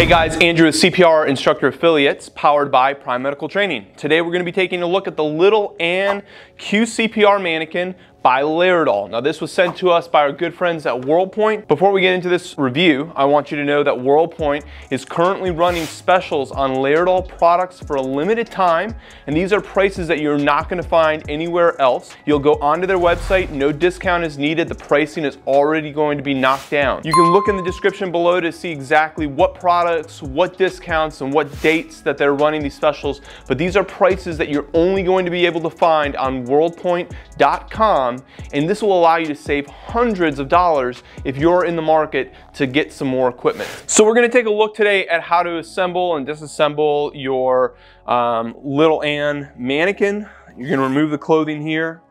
Hey guys, Andrew with CPR Instructor Affiliates, powered by Prime Medical Training. Today we're going to be taking a look at the Little Ann QCPR mannequin by Laerdal. Now this was sent to us by our good friends at WorldPoint. Before we get into this review, I want you to know that WorldPoint is currently running specials on Laerdal products for a limited time, and these are prices that you're not going to find anywhere else. You'll go onto their website, no discount is needed, the pricing is already going to be knocked down. You can look in the description below to see exactly what products, what discounts, and what dates that they're running these specials, but these are prices that you're only going to be able to find on worldpoint.com. And this will allow you to save hundreds of dollars if you're in the market to get some more equipment. So we're going to take a look today at how to assemble and disassemble your Little Ann mannequin. You're going to remove the clothing here,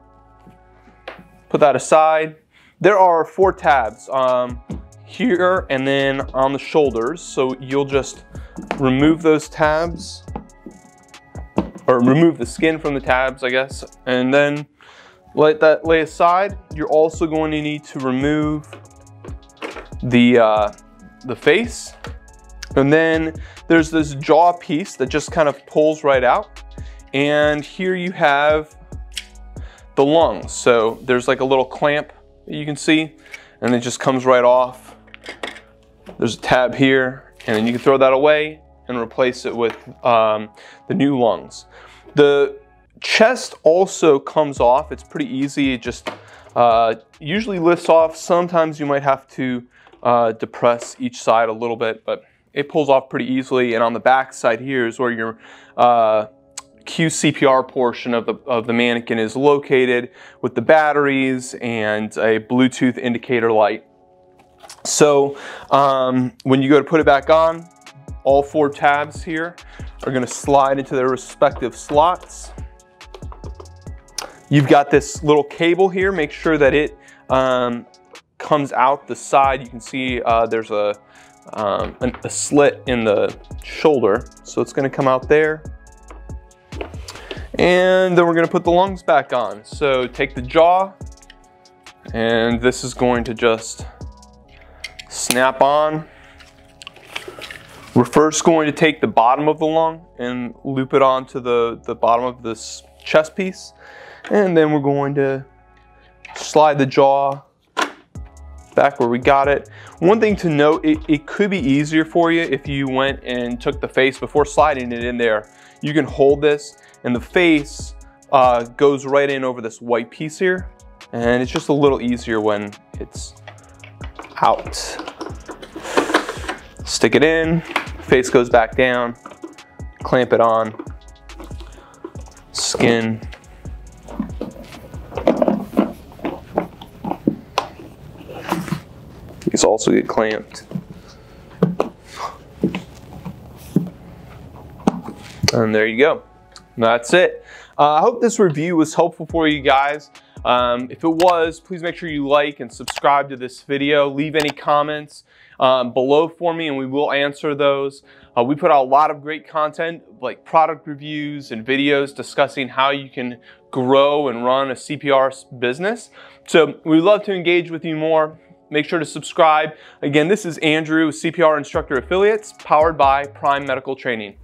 put that aside. There are 4 tabs here and then on the shoulders, so you'll just remove those tabs, or remove the skin from the tabs, I guess, and then let that lay aside. You're also going to need to remove the face, and then there's this jaw piece that just kind of pulls right out, and here you have the lungs. So there's like a little clamp that you can see, and it just comes right off. There's a tab here, and then you can throw that away and replace it with the new lungs. The chest also comes off. It's pretty easy. It just usually lifts off. Sometimes you might have to depress each side a little bit, but it pulls off pretty easily. And on the back side here is where your QCPR portion of the mannequin is located, with the batteries and a Bluetooth indicator light. So when you go to put it back on, all 4 tabs here are going to slide into their respective slots. You've got this little cable here. Make sure that it comes out the side. You can see there's a slit in the shoulder, so it's going to come out there. And then we're going to put the lungs back on. So take the jaw, and this is going to just snap on. We're first going to take the bottom of the lung and loop it onto the bottom of this chest piece. And then we're going to slide the jaw back where we got it. One thing to note, it could be easier for you if you went and took the face before sliding it in there. You can hold this, and the face goes right in over this white piece here. And it's just a little easier when it's out. Stick it in, face goes back down, clamp it on, skin. These also get clamped. And there you go. That's it. I hope this review was helpful for you guys. If it was, please make sure you like and subscribe to this video. Leave any comments below for me, and we will answer those. We put out a lot of great content, like product reviews and videos discussing how you can grow and run a CPR business. So we'd love to engage with you more. Make sure to subscribe. Again, this is Andrew with CPR Instructor Affiliates, powered by Prime Medical Training.